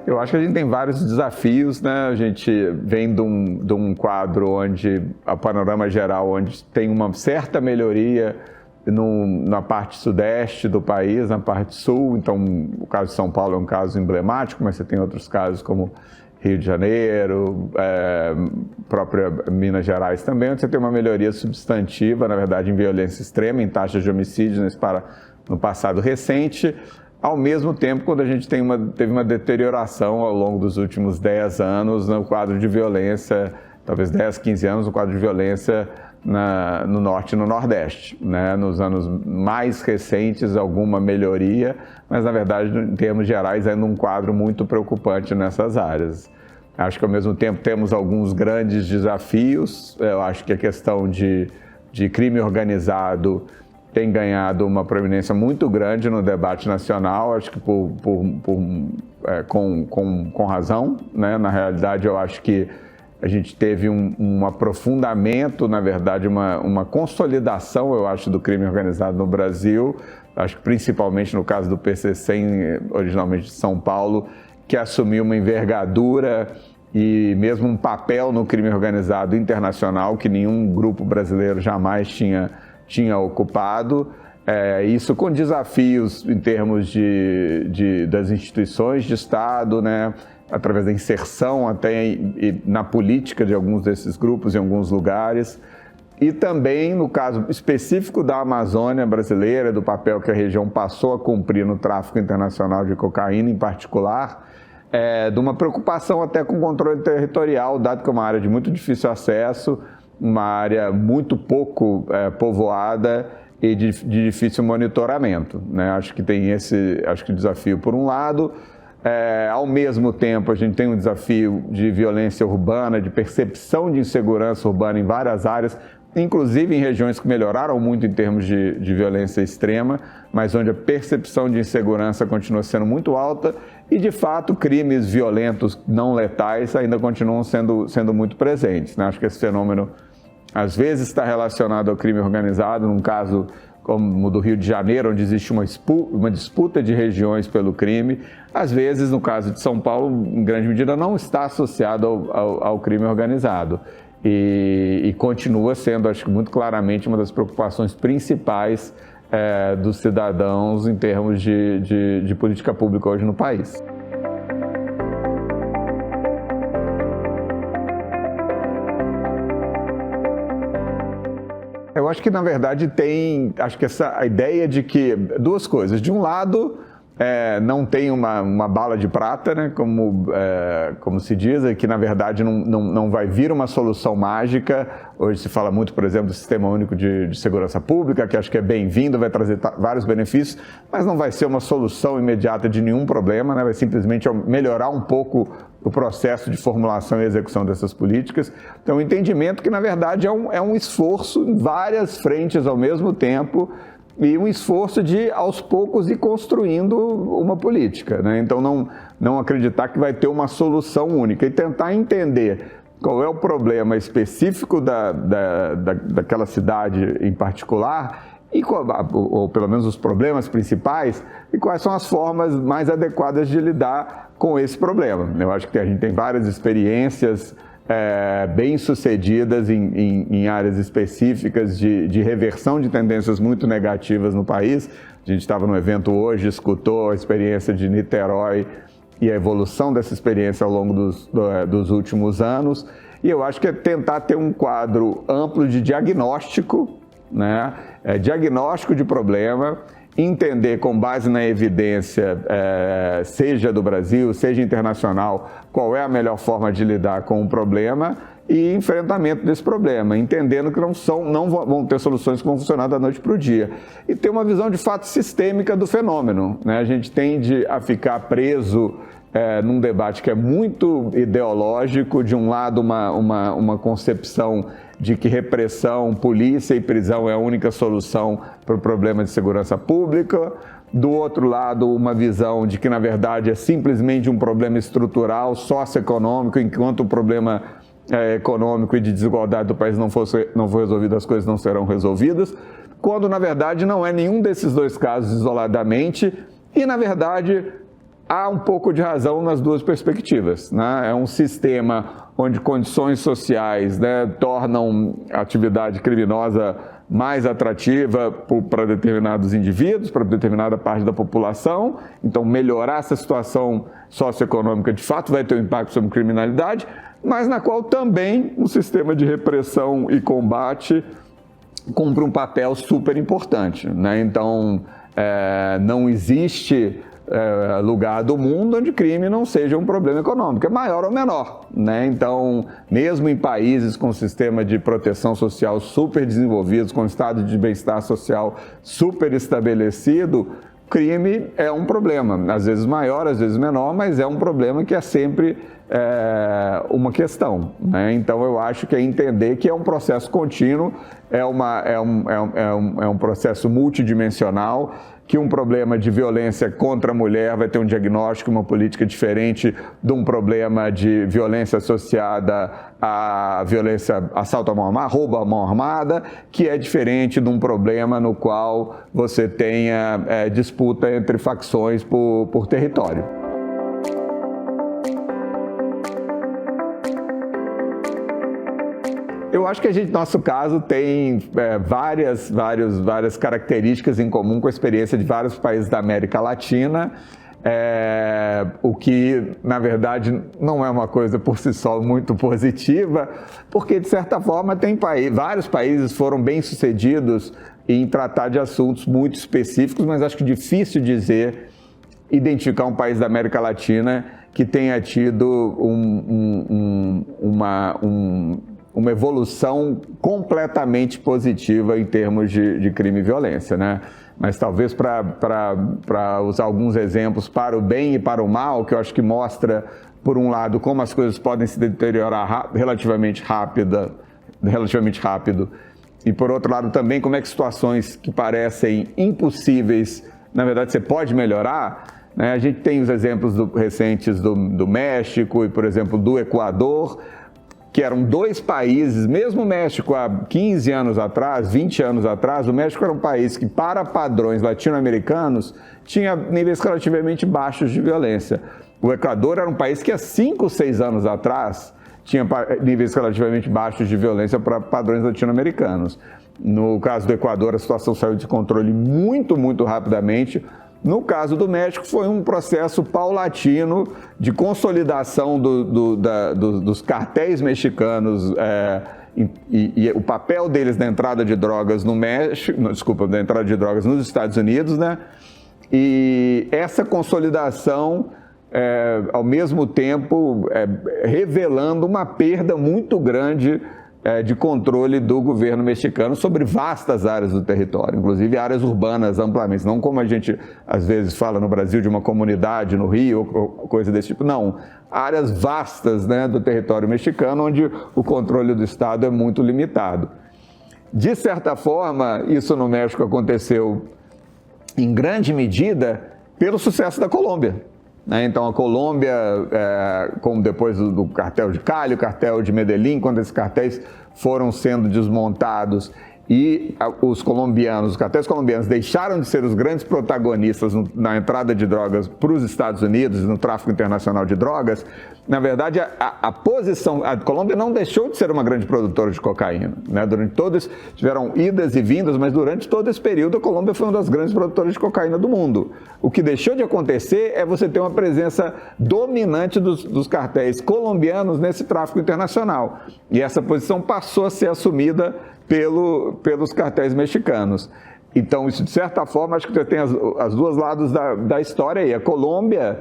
Eu acho que a gente tem vários desafios, né? A gente vem de um quadro onde, a panorama geral, onde tem uma certa melhoria na parte sudeste do país, na parte sul. Então, o caso de São Paulo é um caso emblemático, mas você tem outros casos como Rio de Janeiro, própria Minas Gerais também, onde você tem uma melhoria substantiva, na verdade, em violência extrema, em taxas de homicídio no passado recente. Ao mesmo tempo, quando a gente teve uma deterioração ao longo dos últimos 10 anos no quadro de violência, talvez 10, 15 anos, no quadro de violência no Norte e no Nordeste, né? Nos anos mais recentes, alguma melhoria, mas, na verdade, em termos gerais, ainda um quadro muito preocupante nessas áreas. Acho que, ao mesmo tempo, temos alguns grandes desafios. Eu acho que a questão de crime organizado tem ganhado uma proeminência muito grande no debate nacional, acho que com razão, né? Na realidade, eu acho que a gente teve um aprofundamento, na verdade, uma consolidação, eu acho, do crime organizado no Brasil, acho que principalmente no caso do PCC, originalmente de São Paulo, que assumiu uma envergadura e mesmo um papel no crime organizado internacional que nenhum grupo brasileiro jamais tinha ocupado, isso com desafios em termos das instituições de Estado, né, através da inserção até na política de alguns desses grupos em alguns lugares, e também no caso específico da Amazônia brasileira, do papel que a região passou a cumprir no tráfico internacional de cocaína em particular, de uma preocupação até com o controle territorial, dado que é uma área de muito difícil acesso, uma área muito pouco povoada e de difícil monitoramento, né? Acho que tem esse desafio por um lado. Ao mesmo tempo, a gente tem um desafio de violência urbana, de percepção de insegurança urbana em várias áreas, inclusive em regiões que melhoraram muito em termos de violência extrema, mas onde a percepção de insegurança continua sendo muito alta e, de fato, crimes violentos não letais ainda continuam sendo muito presentes, né? Acho que esse fenômeno, às vezes, está relacionado ao crime organizado, num caso como o do Rio de Janeiro, onde existe uma disputa de regiões pelo crime. Às vezes, no caso de São Paulo, em grande medida, não está associado ao crime organizado. E continua sendo, acho que muito claramente, uma das preocupações principais dos cidadãos em termos de política pública hoje no país. Eu acho que, na verdade, a ideia de que duas coisas. De um lado, não tem uma bala de prata, né, como se diz, que, na verdade, não vai vir uma solução mágica. Hoje se fala muito, por exemplo, do Sistema Único de Segurança Pública, que acho que é bem-vindo, vai trazer vários benefícios, mas não vai ser uma solução imediata de nenhum problema, né, vai simplesmente melhorar um pouco o processo de formulação e execução dessas políticas. Então, o entendimento que, na verdade, é um esforço em várias frentes ao mesmo tempo e um esforço de, aos poucos, ir construindo uma política, né? Então, não acreditar que vai ter uma solução única e tentar entender qual é o problema específico daquela cidade em particular, ou pelo menos os problemas principais, e quais são as formas mais adequadas de lidar com esse problema. Eu acho que a gente tem várias experiências bem-sucedidas em áreas específicas de reversão de tendências muito negativas no país. A gente estava no evento hoje, escutou a experiência de Niterói e a evolução dessa experiência ao longo dos últimos anos. E eu acho que é tentar ter um quadro amplo de diagnóstico, né? Diagnóstico de problema, entender com base na evidência, seja do Brasil, seja internacional, qual é a melhor forma de lidar com o problema e enfrentamento desse problema, entendendo que não vão ter soluções que vão funcionar da noite para o dia. E ter uma visão de fato sistêmica do fenômeno, né? A gente tende a ficar preso num debate que é muito ideológico, de um lado uma concepção de que repressão, polícia e prisão é a única solução para o problema de segurança pública. Do outro lado, uma visão de que, na verdade, é simplesmente um problema estrutural, socioeconômico, enquanto o problema econômico e de desigualdade do país não for resolvido, as coisas não serão resolvidas, quando, na verdade, não é nenhum desses dois casos isoladamente e, na verdade, há um pouco de razão nas duas perspectivas, né? É um sistema onde condições sociais, né, tornam a atividade criminosa mais atrativa para determinados indivíduos, para determinada parte da população. Então, melhorar essa situação socioeconômica, de fato, vai ter um impacto sobre criminalidade, mas na qual também o sistema de repressão e combate cumpre um papel super importante, né? Então, não existe lugar do mundo onde crime não seja um problema econômico, é maior ou menor, né? Então, mesmo em países com sistema de proteção social super desenvolvidos, com estado de bem-estar social super estabelecido, crime é um problema, às vezes maior, às vezes menor, mas é um problema que é sempre uma questão, né? Então, eu acho que é entender que é um processo contínuo, é um processo multidimensional, que um problema de violência contra a mulher vai ter um diagnóstico, uma política diferente de um problema de violência associada à violência, assalto à mão armada, roubo à mão armada, que é diferente de um problema no qual você tenha disputa entre facções por território. Eu acho que nosso caso tem várias características em comum com a experiência de vários países da América Latina, o que, na verdade, não é uma coisa por si só muito positiva, porque, de certa forma, vários países foram bem-sucedidos em tratar de assuntos muito específicos, mas acho que é difícil identificar um país da América Latina que tenha tido uma evolução completamente positiva em termos de crime e violência, né? Mas talvez para usar alguns exemplos para o bem e para o mal, que eu acho que mostra, por um lado, como as coisas podem se deteriorar relativamente rápido, e por outro lado também como é que situações que parecem impossíveis, na verdade você pode melhorar, né? A gente tem os exemplos recentes do México e, por exemplo, do Equador, que eram dois países, mesmo o México há 15 anos atrás, 20 anos atrás, o México era um país que, para padrões latino-americanos, tinha níveis relativamente baixos de violência. O Equador era um país que há 5, 6 anos atrás tinha níveis relativamente baixos de violência para padrões latino-americanos. No caso do Equador, a situação saiu de controle muito, muito rapidamente. No caso do México, foi um processo paulatino de consolidação dos cartéis mexicanos e o papel deles na entrada de drogas no México, da entrada de drogas nos Estados Unidos, né? E essa consolidação, ao mesmo tempo, revelando uma perda muito grande de controle do governo mexicano sobre vastas áreas do território, inclusive áreas urbanas amplamente, não como a gente às vezes fala no Brasil de uma comunidade no Rio ou coisa desse tipo, não, áreas vastas, né, do território mexicano onde o controle do Estado é muito limitado. De certa forma, isso no México aconteceu em grande medida pelo sucesso da Colômbia. Então, a Colômbia, como depois do cartel de Cali, o cartel de Medellín, quando esses cartéis foram sendo desmontados e os cartéis colombianos deixaram de ser os grandes protagonistas na entrada de drogas para os Estados Unidos, no tráfico internacional de drogas, na verdade, a Colômbia não deixou de ser uma grande produtora de cocaína, né? Durante todos, tiveram idas e vindas, mas durante todo esse período a Colômbia foi uma das grandes produtoras de cocaína do mundo. O que deixou de acontecer é você ter uma presença dominante dos cartéis colombianos nesse tráfico internacional. E essa posição passou a ser assumida pelos cartéis mexicanos. Então, isso, de certa forma, acho que você tem os dois lados da história aí. A Colômbia,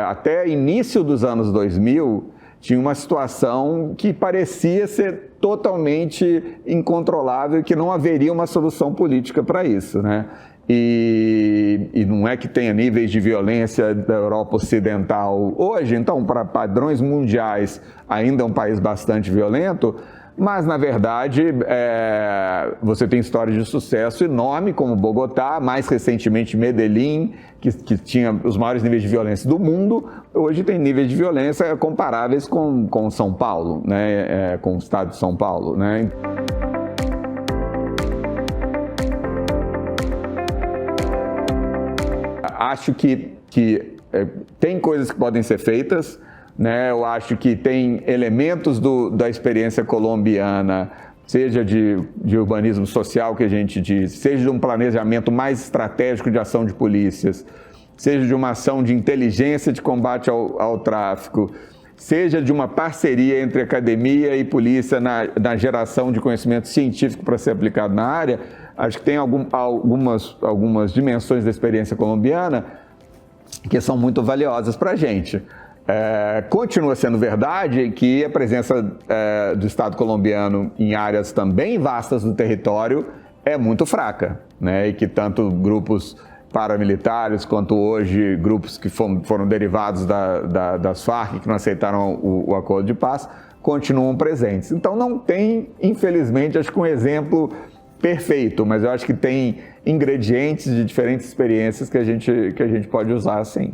até início dos anos 2000, tinha uma situação que parecia ser totalmente incontrolável e que não haveria uma solução política para isso, né? E não é que tenha níveis de violência da Europa Ocidental hoje, então, para padrões mundiais, ainda é um país bastante violento, mas, na verdade, você tem histórias de sucesso enorme, como Bogotá, mais recentemente Medellín, que tinha os maiores níveis de violência do mundo, hoje tem níveis de violência comparáveis com São Paulo, né? Com o estado de São Paulo, né? acho que tem coisas que podem ser feitas, né? Eu acho que tem elementos da experiência colombiana, seja de urbanismo social que a gente diz, seja de um planejamento mais estratégico de ação de polícias, seja de uma ação de inteligência de combate ao tráfico, seja de uma parceria entre academia e polícia na geração de conhecimento científico para ser aplicado na área. Acho que tem algumas dimensões da experiência colombiana que são muito valiosas para a gente. Continua sendo verdade que a presença do Estado colombiano em áreas também vastas do território é muito fraca, né? E que tanto grupos paramilitares quanto hoje grupos que foram derivados das Farc, que não aceitaram o acordo de paz, continuam presentes. Então não tem, infelizmente, acho que um exemplo perfeito, mas eu acho que tem ingredientes de diferentes experiências que a gente pode usar assim.